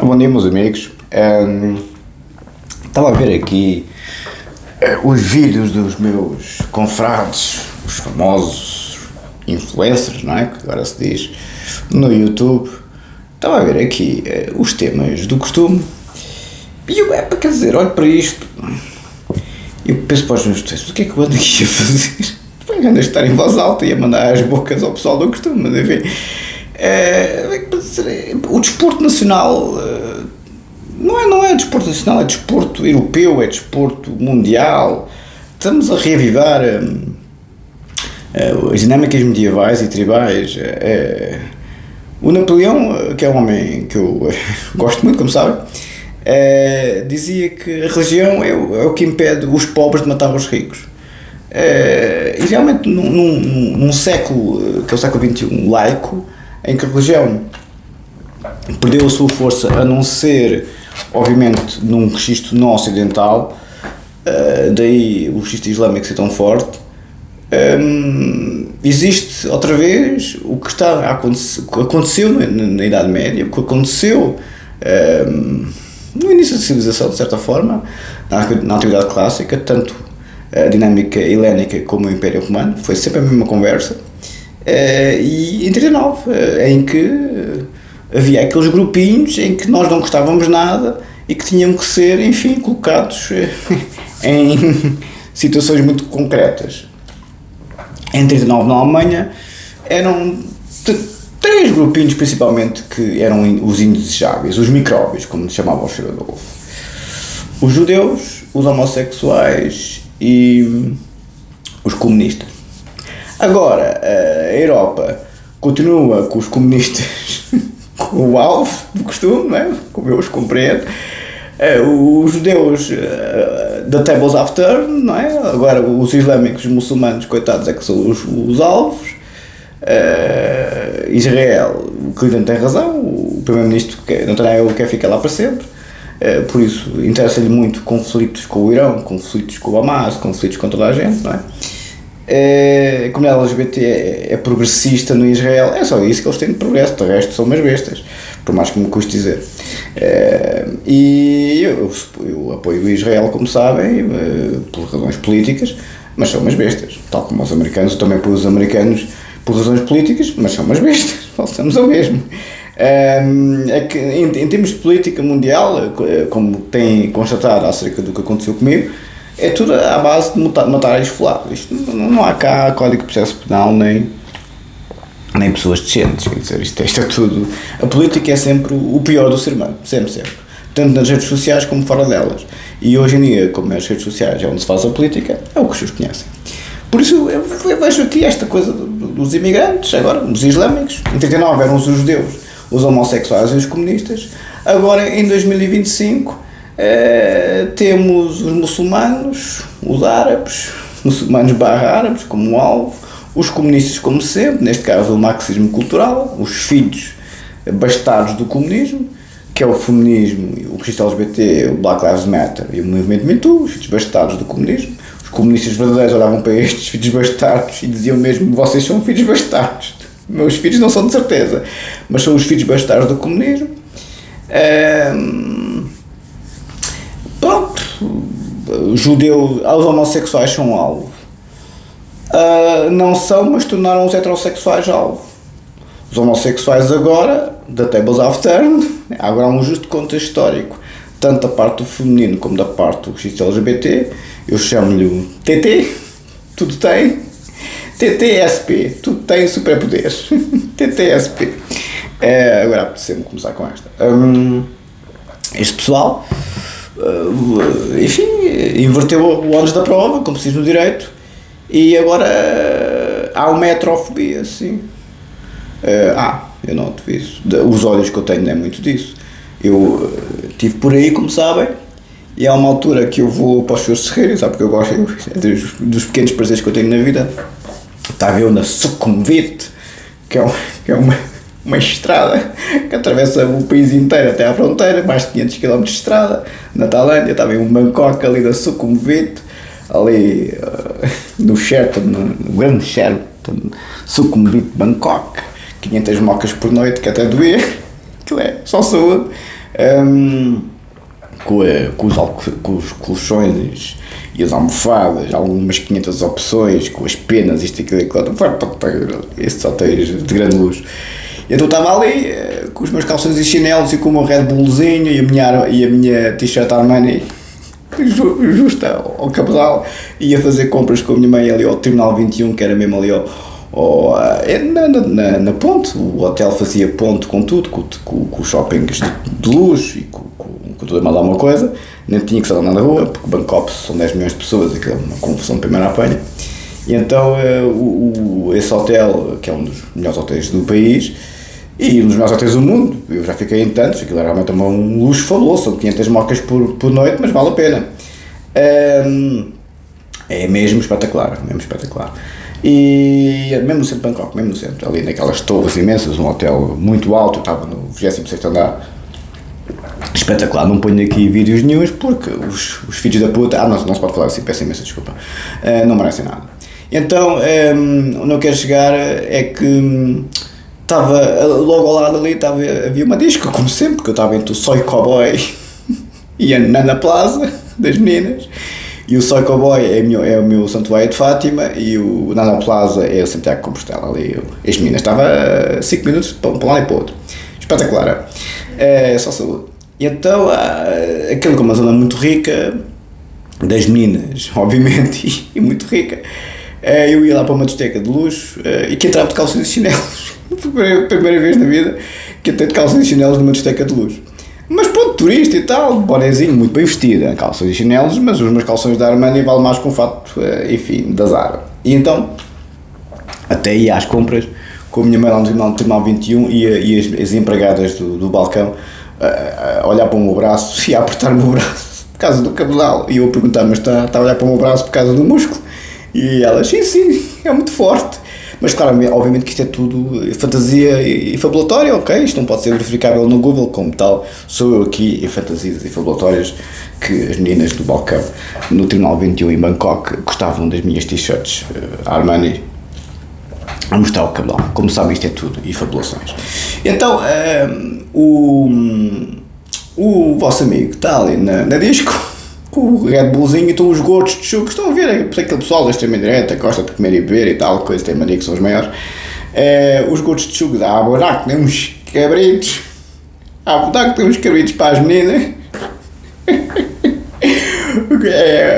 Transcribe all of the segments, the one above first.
Bom dia, meus amigos. Estava a ver aqui os vídeos dos meus confrades, os famosos influencers, não é? Que agora se diz, no YouTube. Estava a ver aqui os temas do costume e eu, quer dizer, olho para isto e eu penso para os meus textos, o que é que eu ando aqui a fazer? Ando a estar em voz alta e a mandar as bocas ao pessoal do costume, mas enfim. O desporto nacional não é desporto nacional, é desporto europeu, é desporto mundial. Estamos a reavivar as dinâmicas medievais e tribais. O Napoleão, que é um homem que eu gosto muito, como sabem, dizia que a religião é o que impede os pobres de matar os ricos. E realmente num século, que é o século XXI, laico, em que a religião perdeu a sua força, a não ser, obviamente, num registro não ocidental, daí o registro islâmico ser tão forte, existe outra vez o que aconteceu na Idade Média, o que aconteceu no início da civilização, de certa forma, na Antiguidade Clássica, tanto a dinâmica helénica como o Império Romano, foi sempre a mesma conversa. E em 39, em que havia aqueles grupinhos em que nós não gostávamos nada e que tinham que ser, enfim, colocados em situações muito concretas. Em 39, na Alemanha, eram três grupinhos principalmente que eram os indesejáveis, os micróbios, como se chamava o Adolfo: os judeus, os homossexuais e os comunistas. Agora, a Europa continua com os comunistas com o alvo do costume, não é? Como eu os compreendo. Os judeus da Tables of Turn, não é? Agora os islâmicos, os muçulmanos, coitados, é que são os alvos. Israel, o Clinton tem razão, o primeiro-ministro Netanyahu quer ficar lá para sempre. Por isso interessa-lhe muito conflitos com o Irão, conflitos com o Hamas, conflitos com toda a gente, não é? A comunidade LGBT é progressista no Israel, é só isso que eles têm de progresso, de resto são umas bestas, por mais que me custe dizer. E eu apoio o Israel, como sabem, por razões políticas, mas são umas bestas, tal como os americanos. Eu também apoio os americanos por razões políticas, mas são umas bestas, voltamos ao mesmo. É que em termos de política mundial, como tem constatado acerca do que aconteceu comigo, é tudo à base de matar e esfolar. Isto não há cá código de processo penal nem pessoas decentes, quer dizer, isto é tudo. A política é sempre o pior do ser humano, sempre, tanto nas redes sociais como fora delas. E hoje em dia, como as redes sociais é onde se faz a política, é o que os seus conhecem. Por isso eu vejo aqui esta coisa dos imigrantes, agora os islâmicos. Em 39 eram os judeus, os homossexuais e os comunistas. Agora em 2025 temos os muçulmanos, os árabes, muçulmanos / árabes como alvo, os comunistas como sempre, neste caso o marxismo cultural, os filhos bastardos do comunismo, que é o feminismo, o registro LGBT, o Black Lives Matter e o movimento Me Too, os filhos bastardos do comunismo. Os comunistas verdadeiros olhavam para estes filhos bastardos e diziam mesmo: vocês são filhos bastardos. Meus filhos não são de certeza, mas são os filhos bastardos do comunismo. Pronto, os homossexuais são alvo. Não são, mas tornaram os heterossexuais alvo. Os homossexuais agora, da Tables of Turn, há agora um justo contexto histórico, tanto da parte do feminino como da parte do registro LGBT. Eu chamo-lhe o TT, tudo tem. TTSP, tudo tem superpoderes. TTSP. Agora apetece-me começar com esta. Este pessoal, enfim, inverteu o ónus da prova, como se diz no direito, e agora há uma heterofobia, sim. Eu noto isso. Os olhos que eu tenho não é muito disso. Eu estive por aí, como sabem, e há uma altura que eu vou para os seus terreiros, sabe, porque eu gosto, dos pequenos prazeres que eu tenho na vida. Estava eu na Sukhumvit, que é uma estrada que atravessa o país inteiro até à fronteira, mais de 500 km de estrada, na Tailândia. Estava em Bangkok, ali da Sukhumvit, ali no Sheraton, no grande Sheraton, Sukhumvit, Bangkok, 500 mocas por noite, que até doer. Aquilo só saúde. Com os colchões e as almofadas, algumas 500 opções, com as penas, isto e aquilo, estes hotéis de grande luxo. Então estava ali com os meus calções e chinelos e com o meu Red Bullzinho e a minha t-shirt Armani justa ao cabedal, ia fazer compras com a minha mãe ali ao Terminal 21, que era mesmo ali na ponte. O hotel fazia ponte com tudo, com shoppings de luxo e com tudo e mais alguma coisa. Nem tinha que sair lá na rua, porque Bangkok são 10 milhões de pessoas, aquilo é uma confusão de primeira apanha. E então esse hotel, que é um dos melhores hotéis do país e um dos melhores hotéis do mundo, eu já fiquei em tantos, aquilo era realmente um luxo fabuloso, são 500 mocas por noite, mas vale a pena. É mesmo espetacular, E mesmo no centro de Bangkok, mesmo no centro, ali naquelas torres imensas, um hotel muito alto, eu estava no 26º andar, espetacular. Não ponho aqui vídeos nenhums porque os filhos da puta, não se pode falar assim, peço imensa desculpa, não merecem nada. Então, onde eu quero chegar é que estava logo ao lado ali, havia uma disco, como sempre, porque eu estava entre o Soy Cowboy e a Nana Plaza, das meninas. E o Soy Cowboy é o meu Santuário de Fátima e o Nana Plaza é o Santiago de Compostela, ali as meninas. Estava 5 minutos para um lado e para o outro. Espetacular, só saúde. E então, aquilo com uma zona muito rica, das meninas, obviamente, e muito rica, eu ia lá para uma discoteca de luxo e que entrava de calças e chinelos. Foi a primeira vez na vida que entrei de calças e chinelos numa discoteca de luxo. Mas pronto, turista e tal, bonézinho, muito bem vestido, calças e chinelos, mas os meus calções da Armani valem mais com o fato, enfim, da Zara. E então, até ia às compras, com a minha mãe lá no Terminal 21 e as empregadas do balcão a olhar para o meu braço e a apertar o meu braço por causa do cabedal. E eu a perguntar, mas está a olhar para o meu braço por causa do músculo? E elas, sim, é muito forte. Mas claro, obviamente que isto é tudo fantasia e fabulatória, ok? Isto não pode ser verificável no Google, como tal, sou eu aqui em fantasias e fabulatórias que as meninas do balcão no Terminal 21 em Bangkok gostavam das minhas t-shirts Armani a mostrar o cabedal. Como sabem, isto é tudo e fabulações. Então, o vosso amigo está ali na disco, com o Red Bullzinho e estão os gordos de chuco, estão a ver, aquele pessoal da extrema-direita gosta de comer e beber e tal, coisa, tem mania que são os maiores, os gordos de chuco, há buraco, tem uns cabritos, para as meninas,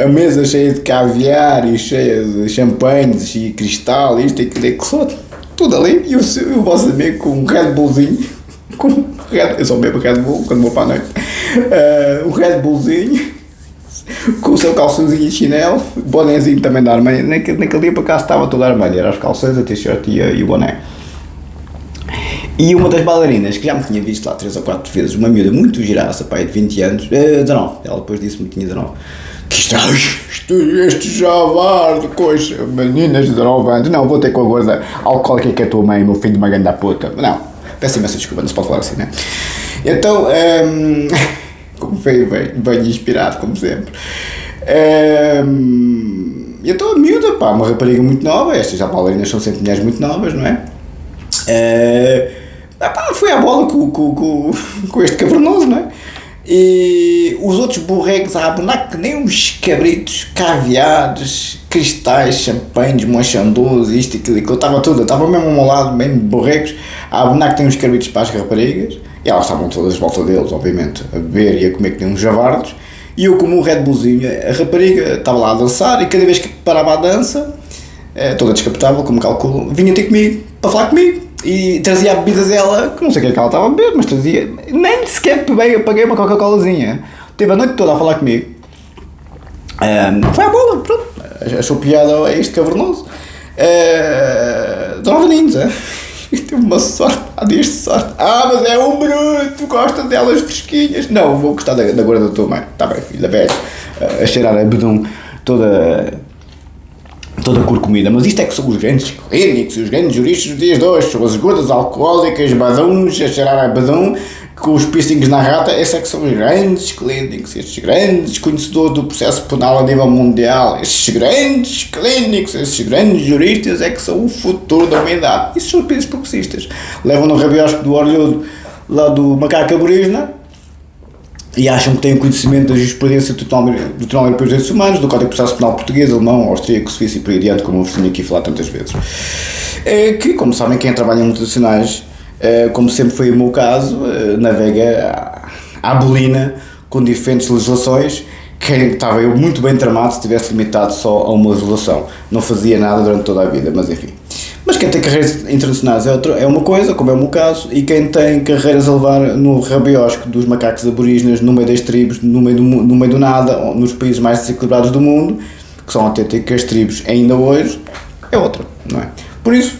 a mesa cheia de caviar e cheia de champanhes e cristal, isto e aquilo, tudo ali, e o vosso amigo com um Red Bullzinho, eu só bebo Red Bull quando vou para a noite, o Red Bullzinho, com o seu calçãozinho e chinelo, bonézinho também da Armani. Naquele dia por acaso estava toda a Armani, era os calções, a t-shirt e o boné. E uma das bailarinas, que já me tinha visto lá 3 ou 4 vezes, uma miúda muito giraça, pai de 20 anos, 19, ela depois disse-me que tinha 19, que este javarde, coisa, meninas de 19 anos, não, vou ter com a gorda alcoólica que é a tua mãe, meu filho de uma grande puta, não, peço imensa desculpa, não se pode falar assim, né? Então, como veio inspirado, como sempre. E então a miúda, uma rapariga muito nova, estas já bailarinas são sempre mulheres muito novas, não é? Foi à bola com este cavernoso, não é? E os outros borregos a abonar que nem uns cabritos, caviares, cristais, champanhes, monchandos, isto e aquilo, eu estava mesmo ao meu lado, bem borregos, a abonar que tem uns cabritos para as raparigas. E elas estavam todas de volta deles, obviamente, a beber e a comer que nem uns javardos. E eu, como um Red Bullzinho, a rapariga estava lá a dançar e cada vez que parava a dança, toda descapotável, como calculo, vinha ter comigo, para falar comigo. E trazia a bebida dela, que não sei o que é que ela estava a beber, mas trazia, nem sequer paguei uma Coca-Colazinha. Teve a noite toda a falar comigo. Foi à bola, pronto. Achou piada a este cavernoso. Dona Vaninhos, teve uma sorte, há dias de sorte. Mas é um bruto, gosta delas fresquinhas. Não, vou gostar da gorda da tua mãe. Está bem, filho da velha. A cheirar a bedum toda curcumida. Mas isto é que são os grandes clínicos, os grandes juristas dos dias de hoje. São as gordas alcoólicas, baduns, a cheirar a bedum, com os piercings na rata. Esses é que são os grandes clínicos, estes grandes conhecedores do processo penal a nível mundial. Esses grandes clínicos, esses grandes juristas é que são o futuro da humanidade. Isso são os países progressistas. Levam no rabiosco do orlhudo lá do macaco aborígena, e acham que têm conhecimento da jurisprudência do Tribunal Europeu dos Direitos Humanos, do Código de Processo Penal português, alemão, austríaco, suíço e por aí adiante, como eu vos tinha aqui falado tantas vezes. Que, como sabem, quem trabalha em multinacionais, como sempre foi o meu caso, navega à bolina com diferentes legislações, que estava eu muito bem tramado se tivesse limitado só a uma legislação. Não fazia nada durante toda a vida, mas enfim. Mas quem tem carreiras internacionais é uma coisa, como é o meu caso, e quem tem carreiras a levar no rabiosco dos macacos aborígenes, no meio das tribos, no meio do nada, nos países mais desequilibrados do mundo, que são autênticas tribos ainda hoje, é outra, não é? Por isso,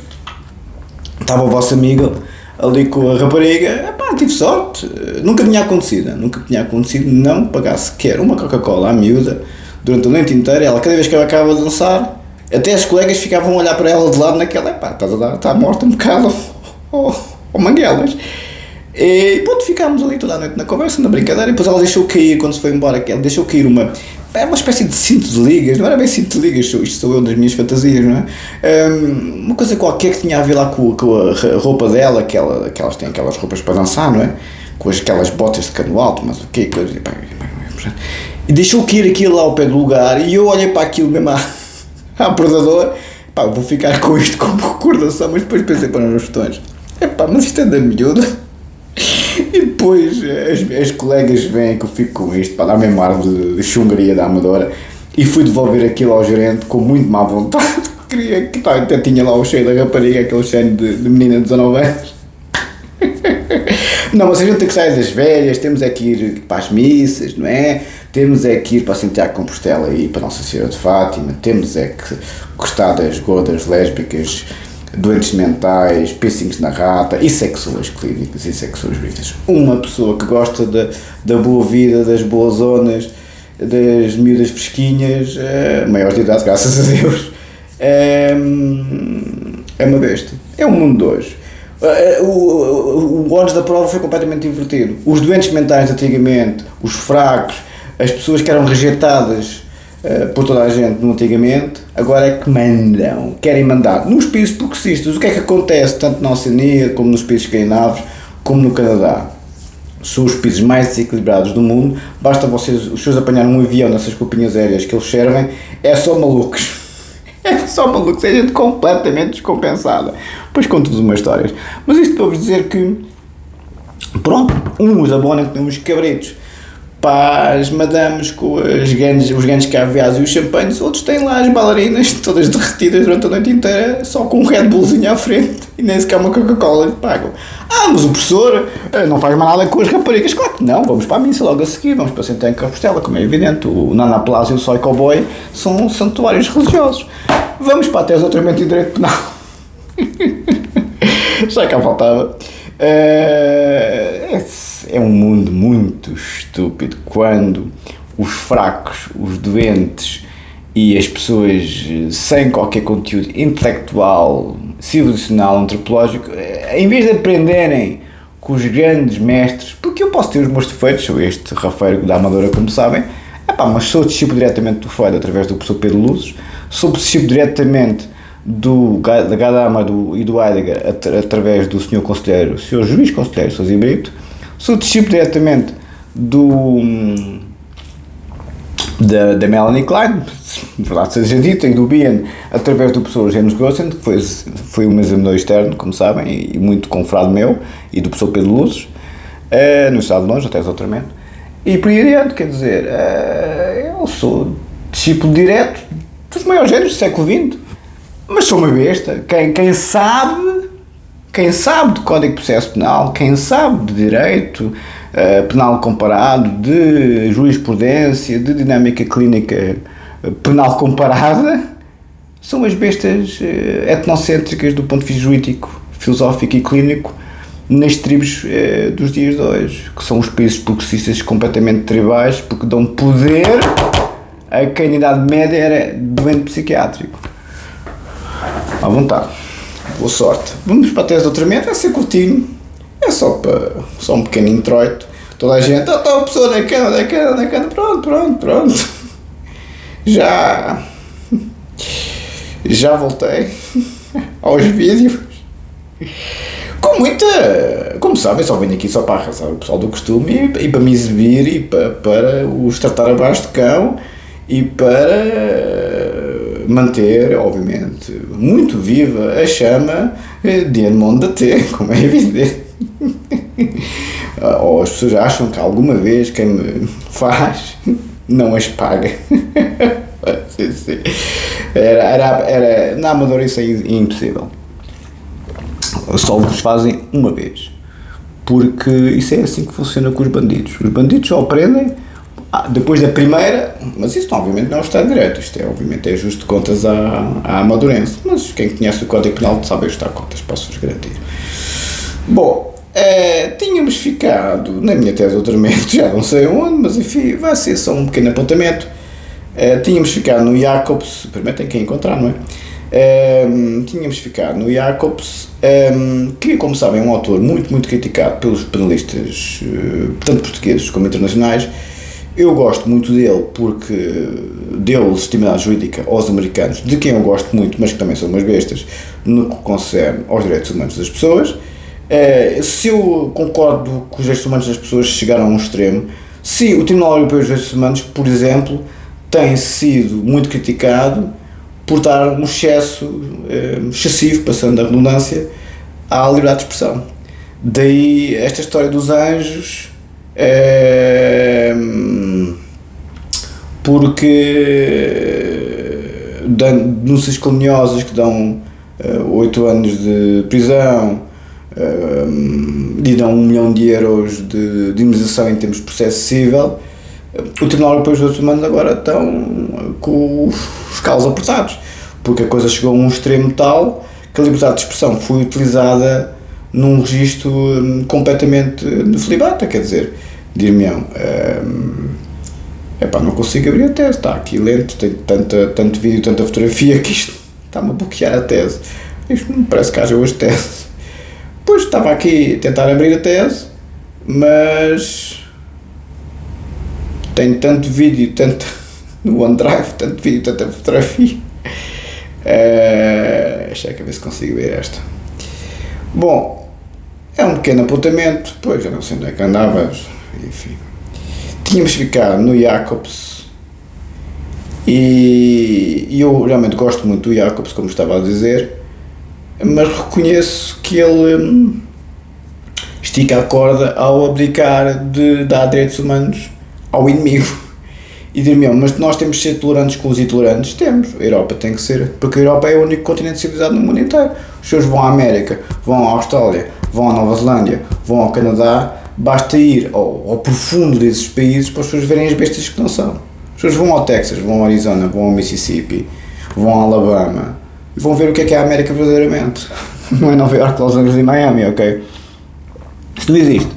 estava o vosso amigo ali com a rapariga, tive sorte, nunca tinha acontecido não pagar sequer uma Coca-Cola à miúda durante a noite inteira. Ela, cada vez que ela acaba de dançar, até as colegas ficavam a olhar para ela de lado naquela, está morta um bocado, ou manguelas. E pronto, ficámos ali toda a noite na conversa, na brincadeira, e depois ela deixou cair, quando se foi embora, ela deixou cair uma espécie de cinto de ligas, não era bem cinto de ligas, isto sou eu das minhas fantasias, não é? Uma coisa qualquer que tinha a ver lá com a roupa dela, que elas têm aquelas roupas para dançar, não é? Com aquelas botas de cano alto, mas o quê? E deixou cair aquilo lá ao pé do lugar, e eu olhei para aquilo mesmo à predador, vou ficar com isto como recordação, mas depois pensei para os botões, mas isto é da miúda. E depois as colegas veem que eu fico com isto, dar mesmo ar de chungaria da Amadora, e fui devolver aquilo ao gerente com muito má vontade. Queria que até tinha lá o cheiro da rapariga, aquele cheiro de menina de 19 anos. Não, mas a gente tem que sair das velhas, temos é que ir para as missas, não é? Temos é que ir para Santiago de Compostela e para Nossa Senhora de Fátima, temos é que gostar das gordas lésbicas, doentes mentais, piercings na rata e sexuas clínicas e sexuas vistas. Uma pessoa que gosta da boa vida, das boas zonas, das miúdas fresquinhas, maiores de idade, graças a Deus, é uma besta. É o mundo de hoje. O ónus da prova foi completamente invertido. Os doentes mentais de antigamente, os fracos, as pessoas que eram rejeitadas por toda a gente no antigamente, agora é que mandam, querem mandar. Nos países progressistas, o que é que acontece tanto na Oceania, como nos países escandinavos, como no Canadá? São os países mais desequilibrados do mundo, basta os seus apanharem um avião nessas companhias aéreas que eles servem, é só malucos. É só malucos, é gente completamente descompensada. Depois conto-vos umas histórias. Mas isto para vos dizer que, pronto, uns abonam que tem uns cabritos para as madames com os grandes caviares e os champanhes, outros têm lá as bailarinas todas derretidas durante a noite inteira, só com um Red Bullzinho à frente e nem sequer uma Coca-Cola pagam. Mas o professor não faz mais nada com as raparigas. Claro que não, vamos para a missa logo a seguir, vamos para Santiago de Compostela, como é evidente. O Nana Plaza e o Soy Cowboy são santuários religiosos. Vamos para a tese de doutoramento em Direito Penal. Já cá faltava. É um mundo muito estúpido quando os fracos, os doentes e as pessoas sem qualquer conteúdo intelectual, civilizacional, antropológico, em vez de aprenderem com os grandes mestres, porque eu posso ter os meus defeitos, sou este rafeiro da Amadora, como sabem, mas sou discípulo diretamente do Freud através do professor Pedro Luzes, sou discípulo diretamente da Gadama e do Heidegger através do senhor conselheiro, o senhor juiz conselheiro Sousa Brito, sou discípulo diretamente da Melanie Klein, verdade seja dita, e do Bian através do professor James Gossen, que foi um examinador externo, como sabem, e muito confrado meu, e do professor Pedro Luzes, no estado de Longe, até exatamente, e por aí adiante, quer dizer, eu sou discípulo direto dos maiores gênios do século XX, mas sou uma besta. Quem sabe de Código de Processo Penal, quem sabe de Direito Penal Comparado, de Jurisprudência, de Dinâmica Clínica Penal Comparada, são as bestas etnocêntricas do ponto de vista jurídico, filosófico e clínico nas tribos dos dias de hoje, que são os países progressistas completamente tribais, porque dão poder a quem na Idade Média era doente psiquiátrico. À vontade, boa sorte. Vamos para a tese de doutoramento, vai ser curtinho, é só um pequeno introito. Toda a gente, a pessoa da cana, pronto. Já voltei aos vídeos. Como Com muita. Como sabem, só venho aqui só para arrasar o pessoal do costume e para me exibir e para os tratar abaixo de cão e para manter, obviamente, muito viva a chama de Edmond da T, como é evidente. Ou as pessoas acham que alguma vez quem me faz não as paga. Sim, sim. Na Amadora isso é impossível. Só os fazem uma vez. Porque isso é assim que funciona com os bandidos. Os bandidos só aprendem depois da primeira, mas isso obviamente não é o Estado de Direito. Isto é, obviamente, é ajuste de contas à amadorense. Mas quem conhece o Código Penal sabe ajustar contas, posso-vos garantir. Bom, tínhamos ficado na minha tese de doutoramento, já não sei onde, mas enfim, vai ser só um pequeno apontamento. Tínhamos ficado no Jacobs, primeiro tem que encontrar, não é? Tínhamos ficado no Jacobs, que, como sabem, é um autor muito, muito criticado pelos penalistas, tanto portugueses como internacionais. Eu gosto muito dele porque deu legitimidade jurídica aos americanos, de quem eu gosto muito, mas que também são umas bestas, no que concerne aos direitos humanos das pessoas. Se eu concordo que os direitos humanos das pessoas chegaram a um extremo, se o Tribunal Europeu dos Direitos Humanos, por exemplo, tem sido muito criticado por dar um excesso excessivo, passando a redundância, à liberdade de expressão. Daí esta história dos anjos, porque denúncias caluniosas que dão 8 anos de prisão e dão 1 milhão de euros de indemnização em termos de processo civil, o Tribunal Europeu dos Direitos Humanos agora estão com os calos apertados, porque a coisa chegou a um extremo tal que a liberdade de expressão foi utilizada num registro completamente nefilibata, quer dizer, dir-me-ão, não consigo abrir a tese, está aqui lento, tem tanto vídeo, tanta fotografia que isto está-me a bloquear a tese, isto não me parece que haja hoje tese. Pois estava aqui a tentar abrir a tese, mas tenho tanto vídeo, tanto no OneDrive, tanto vídeo, tanta fotografia. Deixa eu ver se consigo ver esta. Bom, é um pequeno apontamento, pois já não sei onde é que andavas, enfim. Tínhamos ficado no Jacobs e eu realmente gosto muito do Jacobs, como estava a dizer, mas reconheço que ele estica a corda ao abdicar de dar direitos humanos ao inimigo. E dir-me, mas nós temos de ser tolerantes com os intolerantes? Temos, a Europa tem que ser, porque a Europa é o único continente civilizado no mundo inteiro. Os senhores vão à América, vão à Austrália, vão à Nova Zelândia, vão ao Canadá, basta ir ao profundo desses países para as pessoas verem as bestas que não são. As pessoas vão ao Texas, vão ao Arizona, vão ao Mississippi, vão ao Alabama, e vão ver o que é a América verdadeiramente. Não é Nova Iorque, Los Angeles e Miami, ok? Isso não existe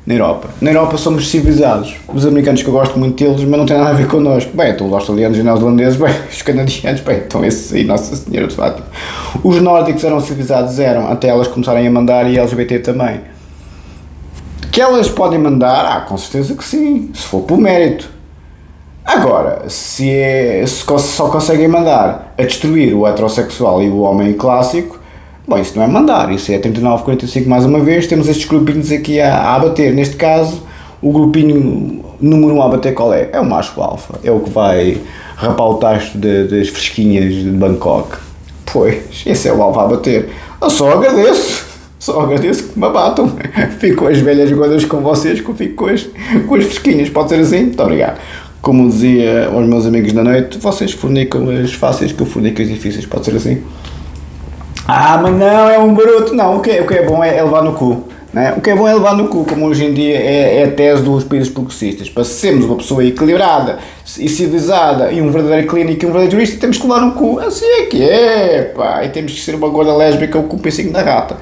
na Europa. Na Europa somos civilizados. Os americanos, que eu gosto muito deles, mas não tem nada a ver connosco. Bem, então os australianos e neozelandeses, bem, os canadianos, bem, então esses aí, Nossa Senhora de Fátima. Os nórdicos eram civilizados, até elas começarem a mandar, e LGBT também. Que elas podem mandar? Com certeza que sim, se for por mérito. Agora, se só conseguem mandar a destruir o heterossexual e o homem clássico, bom, isso não é mandar, isso é 39-45 mais uma vez. Temos estes grupinhos aqui a bater. Neste caso, o grupinho número 1 a bater qual é? É o macho alfa, é o que vai rapar o tacho das fresquinhas de Bangkok. Pois, esse é o alfa a bater. Eu só agradeço que me abatam. Fico com as velhas gordas com vocês, que eu fico com as fresquinhas, pode ser assim? Muito obrigado. Como dizia aos meus amigos da noite, vocês fornicam as fáceis, que eu fornico as difíceis, pode ser assim? Mas não, é um bruto. Não, o que é bom é levar no cu, né? O que é bom é levar no cu, como hoje em dia é a tese dos países progressistas. Para sermos uma pessoa equilibrada e civilizada e um verdadeiro clínico e um verdadeiro jurista, temos que levar no cu. Assim é que é, pá. E temos que ser uma gorda lésbica com o pensinho da rata.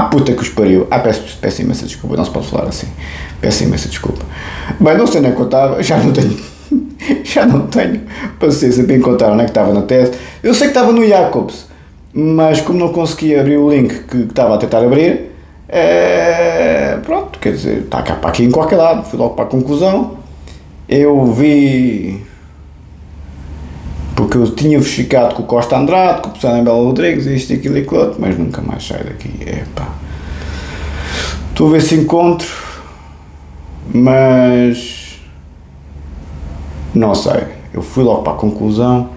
Puta que os pariu. Peço imensa desculpa, não se pode falar assim. Peço imensa desculpa. Bem, não sei nem contava, já não tenho paciência para encontrar onde é que estava na tese. Eu sei que estava no Jacobs, mas como não conseguia abrir o link que estava a tentar abrir, pronto, quer dizer, está cá para aqui em qualquer lado. Fui logo para a conclusão. Eu vi, porque eu tinha ficado com o Costa Andrade, com o professor Anabela Rodrigues, isto, aquilo e aquilo outro, mas nunca mais saio daqui. Vou ver se encontro, mas não sei, eu fui logo para a conclusão,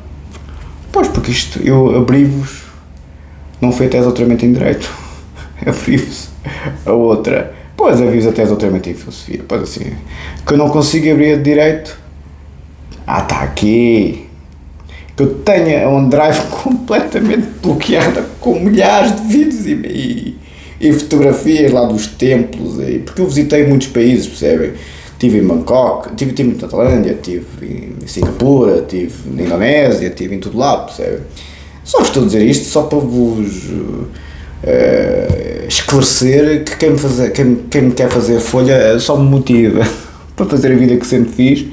pois porque isto, eu abri-vos, não foi a tese de doutoramento em Direito, abri-vos a outra, pois abri-vos a tese de doutoramento em Filosofia, pois assim, que eu não consigo abrir a de Direito, está aqui, que eu tenho a OneDrive completamente bloqueada com milhares de vídeos e fotografias lá dos templos, porque eu visitei muitos países, percebem? Estive em Bangkok, estive na Tailândia, estive em Singapura, estive na Indonésia, estive em todo lado, percebem? Só estou a dizer isto só para vos esclarecer que quem me quer fazer folha só me motiva para fazer a vida que sempre fiz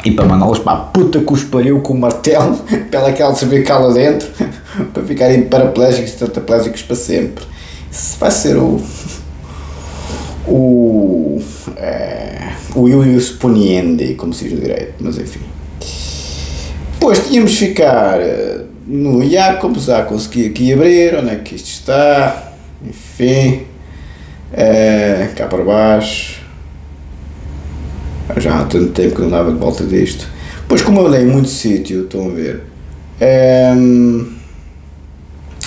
e para mandá-los para a puta que os pariu com o martelo pela aquela cervical lá dentro para ficarem paraplégicos e tetraplégicos para sempre. Isso vai ser o ius poniendi, como se diz no direito, mas enfim. Depois tínhamos de ficar no Jacobs, já consegui aqui abrir, onde é que isto está, enfim, cá para baixo, já há tanto tempo que não dava de volta disto. Pois como eu dei em muito sítio, estão a ver,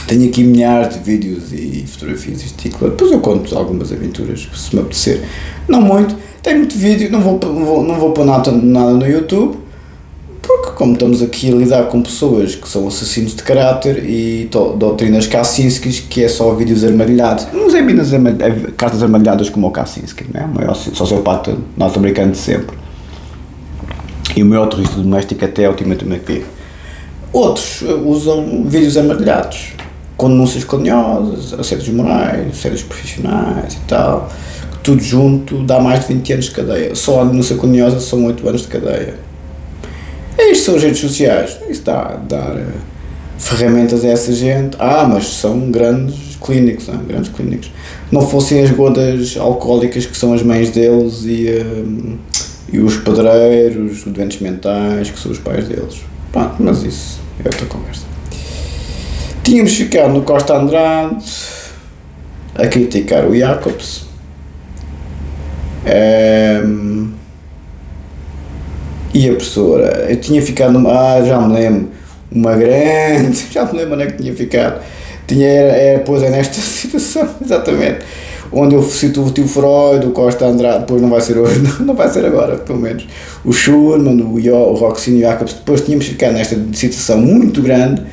tenho aqui milhares de vídeos e fotografias e depois eu conto algumas aventuras, se me apetecer, não muito, tem muito vídeo, não vou pôr nada no YouTube, porque como estamos aqui a lidar com pessoas que são assassinos de caráter e doutrinas Kaczynskis, que é só vídeos armadilhados, não usei cartas armadilhadas como o Kaczynski, não é? O maior sociopata norte-americano de sempre e o maior terrorista doméstico até a última temporada. Outros usam vídeos armadilhados com denúncias caluniosas, assédios morais, assédios profissionais e tal, que tudo junto dá mais de 20 anos de cadeia. Só a denúncia caluniosa são 8 anos de cadeia. Isto são as redes sociais, isso dá a dar ferramentas a essa gente. Mas são grandes clínicos, não fossem as godas alcoólicas que são as mães deles e os pedreiros, os doentes mentais que são os pais deles. Pronto, mas isso é outra conversa. Tínhamos ficado no Costa Andrade a criticar o Jacobs. E a professora, eu tinha ficado já me lembro, já me lembro onde é que tinha ficado, pois é nesta situação, exatamente, onde eu cito o tio Freud, o Costa Andrade, depois não vai ser hoje, não vai ser agora, pelo menos, o Schurman, o Roxinho Jacobs, depois tínhamos ficado nesta situação muito grande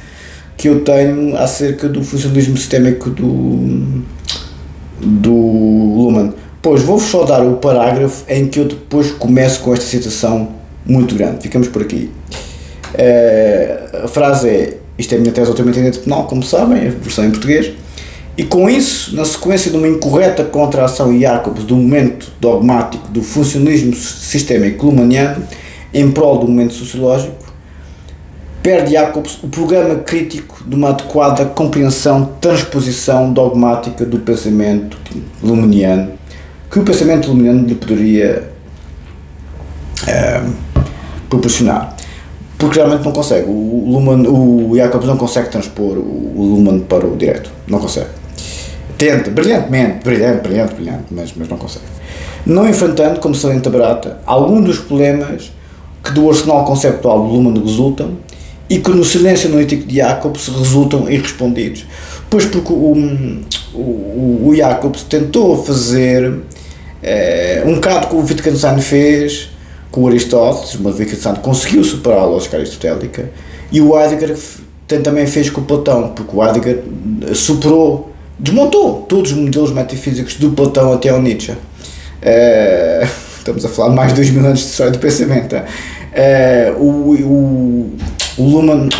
que eu tenho acerca do funcionalismo sistémico do Luhmann. Pois vou-vos só dar o parágrafo em que eu depois começo com esta citação muito grande, ficamos por aqui. A frase é: isto é a minha tese de doutoramento em direito penal, como sabem, a versão em português, e com isso, na sequência de uma incorreta contração Jacobs do momento dogmático do funcionalismo sistémico luhmanniano em prol do momento sociológico, perde Jacobs o programa crítico de uma adequada compreensão, transposição dogmática do pensamento luhmanniano, que o pensamento luhmanniano lhe poderia proporcionar, porque realmente não consegue. O Jacobs não consegue transpor o Luhmann para o direito, não consegue. Tenta, brilhante, mas não consegue. Não enfrentando, como salienta Barata, alguns dos problemas que do arsenal conceptual do Luhmann resultam e que no silêncio analítico de Jacobs resultam irrespondidos. Pois porque o Jacobs tentou fazer um bocado que o Wittgenstein fez com o Aristóteles, mas o Wittgenstein conseguiu superar a lógica aristotélica, e o Heidegger também fez com o Platão, porque o Heidegger desmontou todos os modelos metafísicos do Platão até ao Nietzsche. Estamos a falar de mais de 2000 anos de história do pensamento. O Luhmann,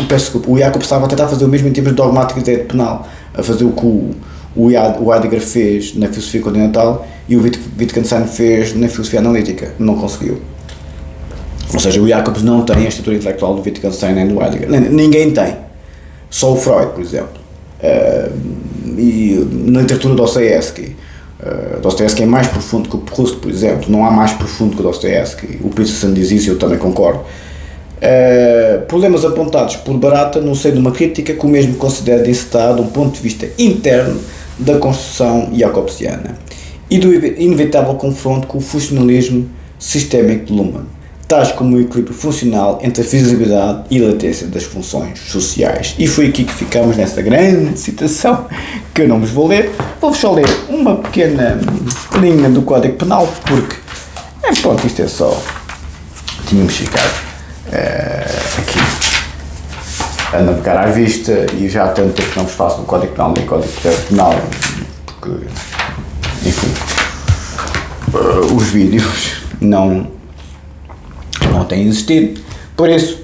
o Jacobs estava a tentar fazer o mesmo em termos de dogmática de direito penal, a fazer o que o Heidegger fez na filosofia continental e o Wittgenstein fez na filosofia analítica, não conseguiu. Ou seja, o Jacobs não tem a estrutura intelectual do Wittgenstein nem do Heidegger. Ninguém tem. Só o Freud, por exemplo. E na literatura do Dostoiévski. Dostoiévski é mais profundo que o Proust, por exemplo. Não há mais profundo que o Dostoiévski. O Peterson diz isso e eu também concordo. Problemas apontados por Barata no seio de uma crítica que o mesmo considera de encetar de um ponto de vista interno da construção jacobsiana. e do inevitável confronto com o funcionalismo sistémico de Luhmann, tais como o equilíbrio funcional entre a visibilidade e a latência das funções sociais. E foi aqui que ficamos nessa grande citação, que eu não vos vou ler. Vou-vos só ler uma pequena linha do Código Penal, porque, pronto, isto é só... Tínhamos ficado aqui a navegar à vista, e já há tanto tempo que não vos faço no Código Penal nem Código de Processo Penal, porque, enfim, os vídeos não têm existido. Por isso,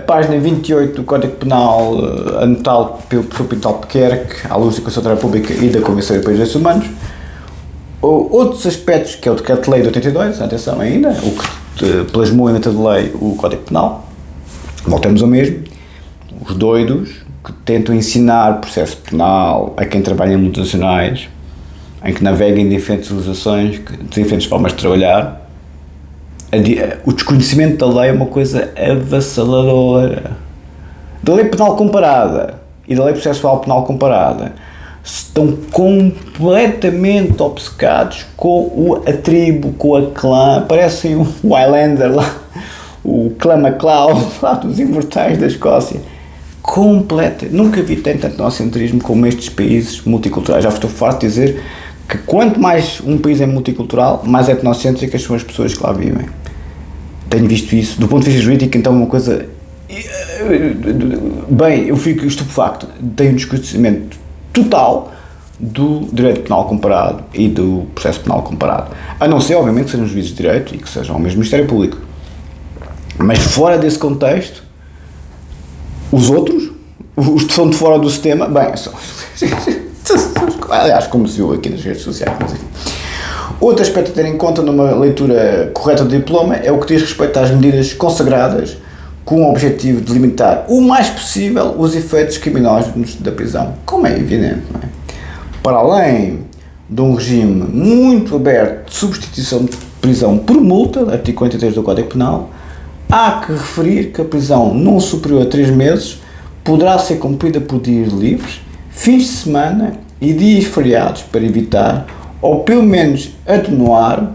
página 28 do Código Penal, anotado pelo professor Pinto Albuquerque, à luz da Constituição da República e da Convenção Europeia dos Direitos Humanos. Outros aspectos, que é o Decreto-Lei de 82, atenção ainda, o que plasmou em letra de lei o Código Penal. Voltamos ao mesmo. Os doidos que tentam ensinar processo penal a quem trabalha em multinacionais, em que navega em diferentes legislações, diferentes formas de trabalhar. O desconhecimento da lei é uma coisa avassaladora. Da lei penal comparada e da lei processual penal comparada, estão completamente obcecados com a tribo, com a clã. Parecem o Highlander lá, o clã MacLeod lá dos Imortais da Escócia. Nunca vi tanto etnocentrismo como estes países multiculturais. Já estou farto de dizer que quanto mais um país é multicultural, mais etnocêntricas são as pessoas que lá vivem. Tenho visto isso. Do ponto de vista jurídico, então, uma coisa... Bem, eu fico estupefacto. Tenho um desconhecimento total do direito penal comparado e do processo penal comparado. A não ser, obviamente, que sejam juízes de direito e que sejam o mesmo Ministério Público. Mas fora desse contexto, os outros, os que são de fora do sistema, bem, são... Aliás, como se viu aqui nas redes sociais, mas enfim. Outro aspecto a ter em conta numa leitura correta do diploma é o que diz respeito às medidas consagradas com o objetivo de limitar o mais possível os efeitos criminógenos da prisão, como é evidente, não é? Para além de um regime muito aberto de substituição de prisão por multa, artigo 43 do Código Penal, há que referir que a prisão não superior a 3 meses poderá ser cumprida por dias livres, fins de semana e dias feriados para evitar, ou pelo menos atenuar,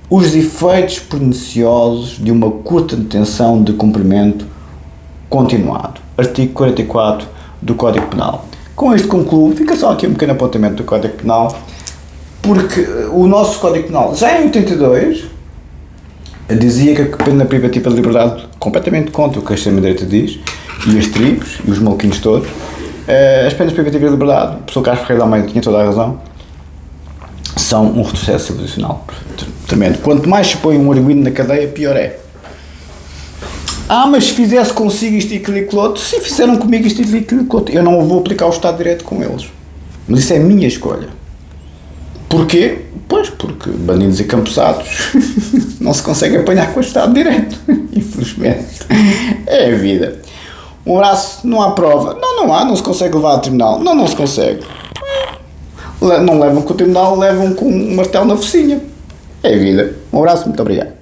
os efeitos perniciosos de uma curta detenção de cumprimento continuado. Artigo 44 do Código Penal. Com isto concluo, fica só aqui um pequeno apontamento do Código Penal, porque o nosso Código Penal, já em 82, dizia que a pena privativa de liberdade, completamente contra o que a extrema-direita diz, e as tribos, e os maluquinhos todos, as penas privativas de liberdade, a pessoa Carlos Ferreira de Almeida tinha toda a razão, são um retrocesso civilizacional. Tremendo. Quanto mais se põe um arguido na cadeia, pior é. Mas se fizesse consigo isto e aquilo outro, se fizeram comigo isto e aquilo outro, eu não vou aplicar o Estado de Direito com eles. Mas isso é a minha escolha. Porquê? Pois, porque bandidos e campesados não se consegue apanhar com o Estado de Direito. Infelizmente. É a vida. Um abraço, não há prova. Não há, não se consegue levar a tribunal. Não se consegue. Não levam com o tribunal, levam com um martelo na focinha. É a vida. Um abraço, muito obrigado.